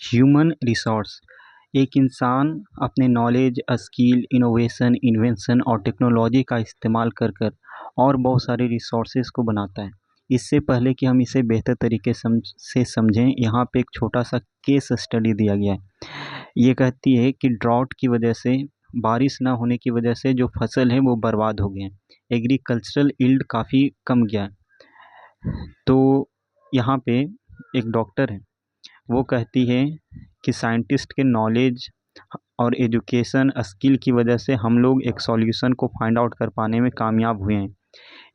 Human resource एक इंसान अपने नॉलेज, स्किल, इनोवेशन, इन्वेंशन और टेक्नोलॉजी का इस्तेमाल कर और बहुत सारे रिसोर्सेज को बनाता है। इससे पहले कि हम इसे बेहतर तरीके से समझें, यहाँ पे एक छोटा सा केस स्टडी दिया गया है। ये कहती है कि ड्राउट की वजह से, बारिश ना होने की वजह से जो फसल है वो बर्बाद हो गए हैं। एग्रीकल्चरल यील्ड काफ़ी कम गया है। तो यहाँ पे एक डॉक्टर है, वो कहती है कि साइंटिस्ट के नॉलेज और एजुकेशन स्किल की वजह से हम लोग एक सॉल्यूशन को फाइंड आउट कर पाने में कामयाब हुए हैं।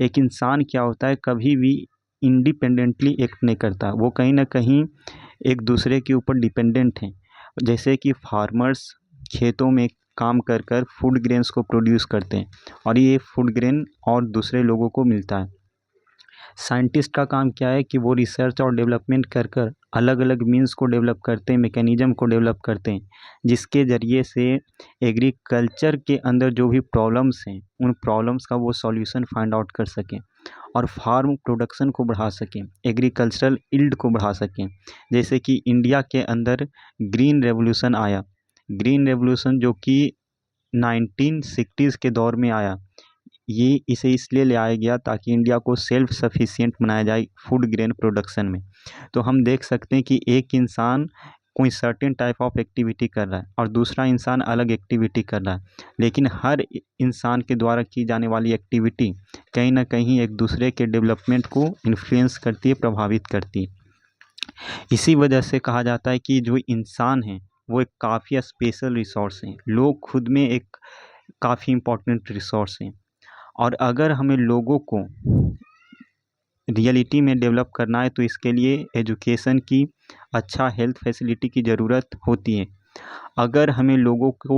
एक इंसान क्या होता है, कभी भी इंडिपेंडेंटली एक्ट नहीं करता, वो कहीं ना कहीं एक दूसरे के ऊपर डिपेंडेंट हैं। जैसे कि फार्मर्स खेतों में काम कर फूड ग्रेन्स को प्रोड्यूस करते हैं और ये फूड ग्रेन और दूसरे लोगों को मिलता है। साइंटिस्ट का काम क्या है कि वो रिसर्च और डेवलपमेंट कर अलग अलग मीन्स को डेवलप करते हैं, मैकेनिज़्म को डेवलप करते हैं, जिसके ज़रिए से एग्रीकल्चर के अंदर जो भी प्रॉब्लम्स हैं उन प्रॉब्लम्स का वो सॉल्यूशन फाइंड आउट कर सकें और फार्म प्रोडक्शन को बढ़ा सकें, एग्रीकल्चरल यील्ड को बढ़ा सकें। जैसे कि इंडिया के अंदर ग्रीन रेवोल्यूशन आया, ग्रीन रेवोल्यूशन जो कि 1960s के दौर में आया। ये इसे इसलिए ले आया गया ताकि इंडिया को सेल्फ सफिशिएंट बनाया जाए फूड ग्रेन प्रोडक्शन में। तो हम देख सकते हैं कि एक इंसान कोई सर्टेन टाइप ऑफ एक्टिविटी कर रहा है और दूसरा इंसान अलग एक्टिविटी कर रहा है, लेकिन हर इंसान के द्वारा की जाने वाली एक्टिविटी कहीं ना कहीं एक दूसरे के डेवलपमेंट को इन्फ्लुएंस करती है, प्रभावित करती है। इसी वजह से कहा जाता है कि जो इंसान है वो एक काफ़ी स्पेशल रिसोर्स है, लोग खुद में एक काफ़ी इम्पोर्टेंट रिसोर्स हैं। और अगर हमें लोगों को रियलिटी में डेवलप करना है तो इसके लिए एजुकेशन की, अच्छा हेल्थ फैसिलिटी की ज़रूरत होती है। अगर हमें लोगों को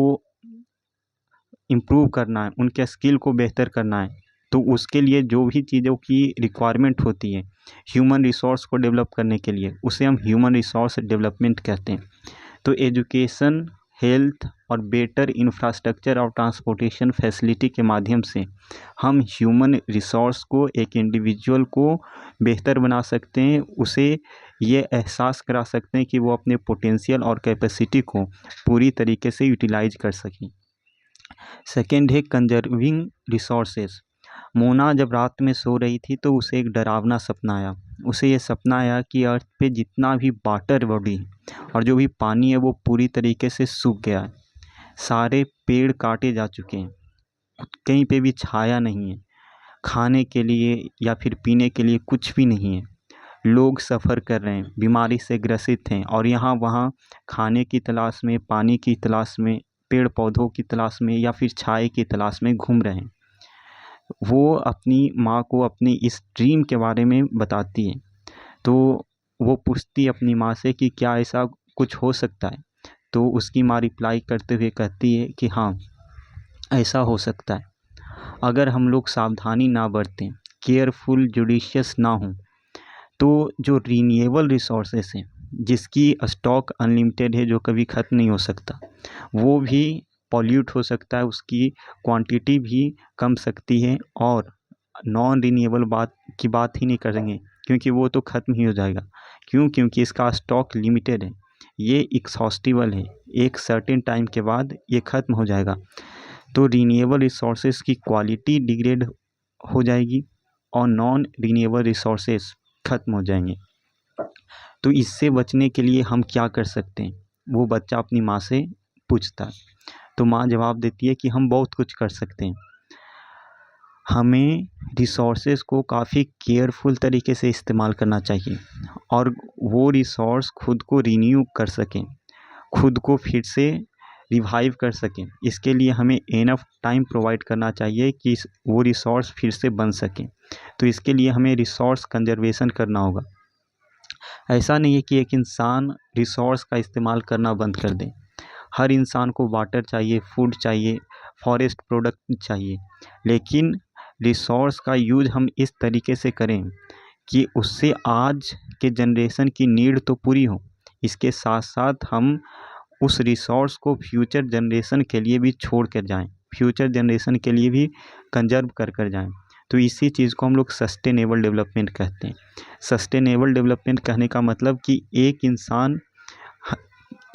इम्प्रूव करना है, उनके स्किल को बेहतर करना है, तो उसके लिए जो भी चीज़ों की रिक्वायरमेंट होती है ह्यूमन रिसोर्स को डेवलप करने के लिए, उसे हम ह्यूमन रिसोर्स डेवलपमेंट कहते हैं। तो एजुकेशन, हेल्थ और बेटर इंफ्रास्ट्रक्चर और ट्रांसपोर्टेशन फैसिलिटी के माध्यम से हम ह्यूमन रिसोर्स को, एक इंडिविजुअल को बेहतर बना सकते हैं, उसे ये एहसास करा सकते हैं कि वो अपने पोटेंशियल और कैपेसिटी को पूरी तरीके से यूटिलाइज कर सकें। सेकेंड है कंजर्विंग रिसोर्सेज। मोना जब रात में सो रही थी तो उसे एक डरावना सपना आया। उसे ये सपना आया कि अर्थ पे जितना भी वाटर बॉडी और जो भी पानी है वो पूरी तरीके से सूख गया है। सारे पेड़ काटे जा चुके हैं, कहीं पे भी छाया नहीं है, खाने के लिए या फिर पीने के लिए कुछ भी नहीं है। लोग सफ़र कर रहे हैं, बीमारी से ग्रसित हैं और यहाँ वहाँ खाने की तलाश में, पानी की तलाश में, पेड़ पौधों की तलाश में या फिर छाए की तलाश में घूम रहे हैं। वो अपनी माँ को अपनी इस ड्रीम के बारे में बताती है। तो वो पूछती है अपनी माँ से कि क्या ऐसा कुछ हो सकता है। तो उसकी माँ रिप्लाई करते हुए कहती है कि हाँ, ऐसा हो सकता है अगर हम लोग सावधानी ना बरतें, केयरफुल, जुडिशियस ना हों। तो जो रीन्यूएबल रिसोर्सेस हैं, जिसकी स्टॉक अनलिमिटेड है, जो कभी ख़त्म नहीं हो सकता, वो भी पॉल्यूट हो सकता है, उसकी क्वांटिटी भी कम सकती है। और नॉन रीन्यूएबल की बात ही नहीं करेंगे क्योंकि वो तो ख़त्म ही हो जाएगा। क्यों? क्योंकि इसका स्टॉक लिमिटेड है, ये एक्सहॉस्टिबल है, एक सर्टेन टाइम के बाद ये ख़त्म हो जाएगा। तो रीन्यूएबल रिसोर्सेज की क्वालिटी डिग्रेड हो जाएगी और नॉन रीन्यूएबल रिसोर्सेज ख़त्म हो जाएंगे। तो इससे बचने के लिए हम क्या कर सकते हैं, वो बच्चा अपनी माँ से पूछता है। तो माँ जवाब देती है कि हम बहुत कुछ कर सकते हैं। हमें रिसोर्सेज को काफ़ी केयरफुल तरीके से इस्तेमाल करना चाहिए और वो रिसोर्स खुद को रीन्यू कर सकें, खुद को फिर से रिवाइव कर सकें। इसके लिए हमें इनफ टाइम प्रोवाइड करना चाहिए कि वो रिसोर्स फिर से बन सकें। तो इसके लिए हमें रिसोर्स कंजर्वेशन करना होगा। ऐसा नहीं है कि एक इंसान रिसोर्स का इस्तेमाल करना बंद कर दे। हर इंसान को वाटर चाहिए, फूड चाहिए, फॉरेस्ट प्रोडक्ट चाहिए, लेकिन रिसोर्स का यूज हम इस तरीके से करें कि उससे आज के जनरेशन की नीड तो पूरी हो, इसके साथ साथ हम उस रिसोर्स को फ्यूचर जनरेशन के लिए भी छोड़ कर जाएं, फ्यूचर जनरेशन के लिए भी कंजर्व कर जाएं। तो इसी चीज़ को हम लोग सस्टेनेबल डेवलपमेंट कहते हैं। सस्टेनेबल डेवलपमेंट कहने का मतलब कि एक इंसान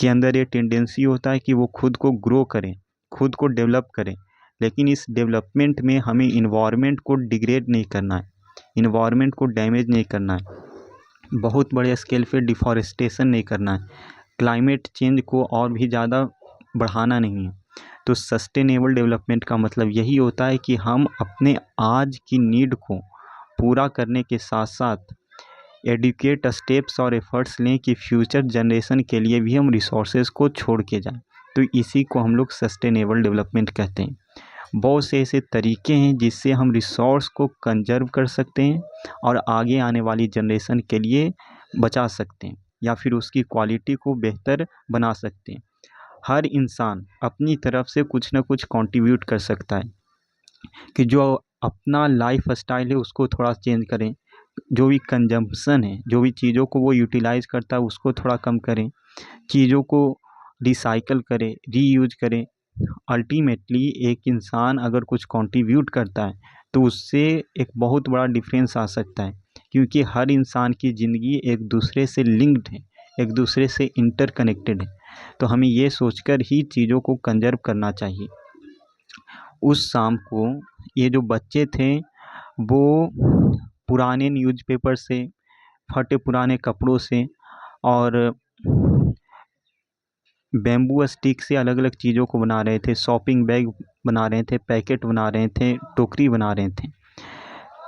के अंदर ये टेंडेंसी होता है कि वो खुद को ग्रो करें, खुद को डेवलप करें, लेकिन इस डेवलपमेंट में हमें इन्वायरमेंट को डिग्रेड नहीं करना है, इन्वायरमेंट को डैमेज नहीं करना है, बहुत बड़े स्केल पे डिफॉरेस्टेशन नहीं करना है, क्लाइमेट चेंज को और भी ज़्यादा बढ़ाना नहीं है। तो सस्टेनेबल डेवलपमेंट का मतलब यही होता है कि हम अपने आज की नीड को पूरा करने के साथ साथ एडुकेट स्टेप्स और एफर्ट्स लें कि फ्यूचर जनरेशन के लिए भी हम रिसोर्सेज को छोड़ के जाएं। तो इसी को हम लोग सस्टेनेबल डेवलपमेंट कहते हैं। बहुत से ऐसे तरीके हैं जिससे हम रिसोर्स को कंजर्व कर सकते हैं और आगे आने वाली जनरेशन के लिए बचा सकते हैं या फिर उसकी क्वालिटी को बेहतर बना सकते हैं। हर इंसान अपनी तरफ से कुछ ना कुछ कंट्रीब्यूट कर सकता है कि जो अपना लाइफ स्टाइल है उसको थोड़ा चेंज करें, जो भी कंजम्पशन है, जो भी चीज़ों को वो यूटिलाइज़ करता है उसको थोड़ा कम करें, चीज़ों को रिसाइकल करें, रीयूज करें। अल्टीमेटली एक इंसान अगर कुछ कंट्रीब्यूट करता है तो उससे एक बहुत बड़ा डिफरेंस आ सकता है, क्योंकि हर इंसान की ज़िंदगी एक दूसरे से लिंक्ड है, एक दूसरे से इंटरकनेक्टेड है। तो हमें ये सोचकर ही चीज़ों को कंजर्व करना चाहिए। उस शाम को ये जो बच्चे थे वो पुराने न्यूज़पेपर से, फटे पुराने कपड़ों से और बैम्बू स्टिक से अलग अलग चीज़ों को बना रहे थे, शॉपिंग बैग बना रहे थे, पैकेट बना रहे थे, टोकरी बना रहे थे।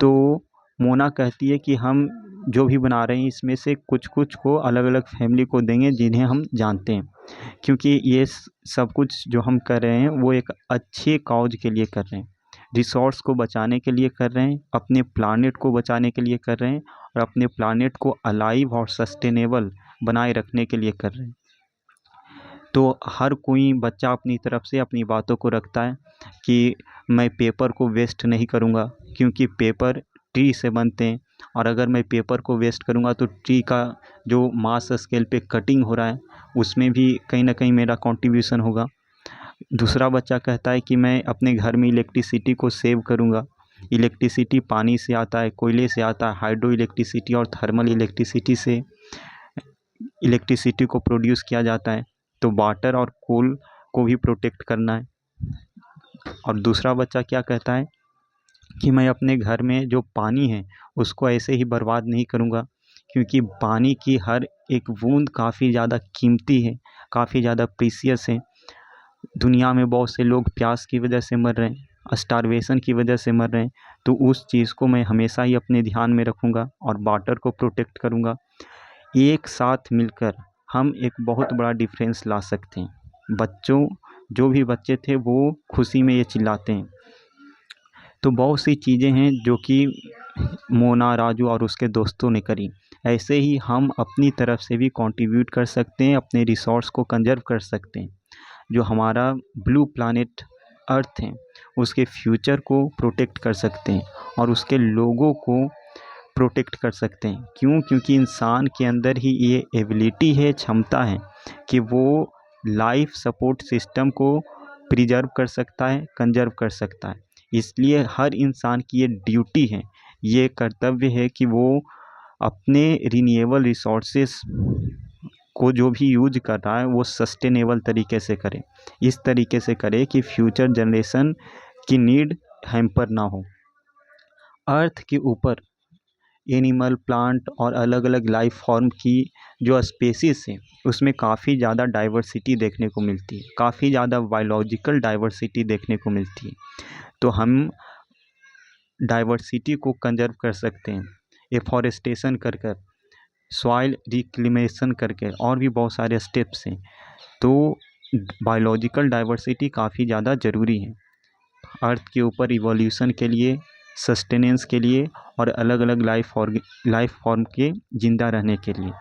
तो मोना कहती है कि हम जो भी बना रहे हैं इसमें से कुछ कुछ को अलग अलग फैमिली को देंगे जिन्हें हम जानते हैं, क्योंकि ये सब कुछ जो हम कर रहे हैं वो एक अच्छे काउज के लिए कर रहे हैं, रिसोर्स को बचाने के लिए कर रहे हैं, अपने प्लानेट को बचाने के लिए कर रहे हैं और अपने प्लानेट को अलाइव और सस्टेनेबल बनाए रखने के लिए कर रहे हैं। तो हर कोई बच्चा अपनी तरफ से अपनी बातों को रखता है कि मैं पेपर को वेस्ट नहीं करूँगा, क्योंकि पेपर ट्री से बनते हैं और अगर मैं पेपर को वेस्ट करूँगा तो ट्री का जो मास स्केल पे कटिंग हो रहा है उसमें भी कहीं ना कहीं मेरा कंट्रीब्यूशन होगा। दूसरा बच्चा कहता है कि मैं अपने घर में इलेक्ट्रिसिटी को सेव करूँगा। इलेक्ट्रिसिटी पानी से आता है, कोयले से आता है, हाइड्रो इलेक्ट्रिसिटी और थर्मल इलेक्ट्रिसिटी से इलेक्ट्रिसिटी को प्रोड्यूस किया जाता है। तो वाटर और कोल को भी प्रोटेक्ट करना है। और दूसरा बच्चा क्या कहता है कि मैं अपने घर में जो पानी है उसको ऐसे ही बर्बाद नहीं करूँगा, क्योंकि पानी की हर एक बूंद काफ़ी ज़्यादा कीमती है, काफ़ी ज़्यादा प्रीसियस है। दुनिया में बहुत से लोग प्यास की वजह से मर रहे हैं, स्टारवेशन की वजह से मर रहे हैं। तो उस चीज़ को मैं हमेशा ही अपने ध्यान में रखूँगा और वाटर को प्रोटेक्ट करूँगा। एक साथ मिलकर हम एक बहुत बड़ा डिफरेंस ला सकते हैं। बच्चों, जो भी बच्चे थे वो खुशी में ये चिल्लाते हैं। तो बहुत सी चीज़ें हैं जो कि मोना, राजू और उसके दोस्तों ने करी। ऐसे ही हम अपनी तरफ से भी कंट्रीब्यूट कर सकते हैं, अपने रिसोर्स को कंजर्व कर सकते हैं। जो हमारा ब्लू प्लैनेट अर्थ है उसके फ्यूचर को प्रोटेक्ट कर सकते हैं और उसके लोगों को प्रोटेक्ट कर सकते हैं। क्यों? क्योंकि इंसान के अंदर ही ये एबिलिटी है, क्षमता है कि वो लाइफ सपोर्ट सिस्टम को प्रिजर्व कर सकता है, कंजर्व कर सकता है। इसलिए हर इंसान की ये ड्यूटी है, ये कर्तव्य है कि वो अपने रिन्यूएबल रिसोर्सेस को जो भी यूज कर रहा है वो सस्टेनेबल तरीके से करे, इस तरीके से करे कि फ्यूचर जनरेशन की नीड हैम्पर ना हो। अर्थ के ऊपर एनिमल, प्लांट और अलग अलग लाइफ फॉर्म की जो स्पेसीज है उसमें काफ़ी ज़्यादा डाइवर्सिटी देखने को मिलती है, काफ़ी ज़्यादा बायोलॉजिकल डाइवर्सिटी देखने को मिलती है। तो हम डाइवर्सिटी को कंजर्व कर सकते हैं एफॉरेस्टेशन कर कर, सॉइल रिक्लेमेशन करके, और भी बहुत सारे स्टेप्स हैं। तो बायोलॉजिकल डाइवर्सिटी काफ़ी ज़्यादा ज़रूरी है अर्थ के ऊपर इवोल्यूशन के लिए, सस्टेनेंस के लिए और अलग अलग लाइफ फॉर्म के ज़िंदा रहने के लिए।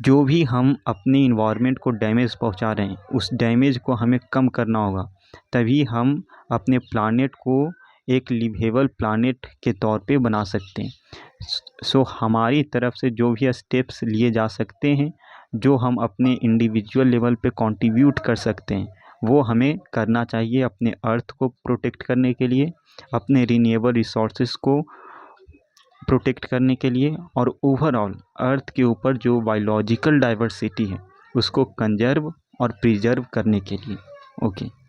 जो भी हम अपने इन्वायरमेंट को डैमेज पहुंचा रहे हैं उस डैमेज को हमें कम करना होगा, तभी हम अपने प्लानेट को एक लिवेबल प्लानेट के तौर पे बना सकते हैं। सो हमारी तरफ से जो भी स्टेप्स लिए जा सकते हैं, जो हम अपने इंडिविजुअल लेवल पे कंट्रीब्यूट कर सकते हैं, वो हमें करना चाहिए अपने अर्थ को प्रोटेक्ट करने के लिए, अपने रिन्यूएबल रिसोर्सेज को प्रोटेक्ट करने के लिए और ओवरऑल अर्थ के ऊपर जो बायोलॉजिकल डाइवर्सिटी है उसको कंजर्व और प्रिजर्व करने के लिए। ओके।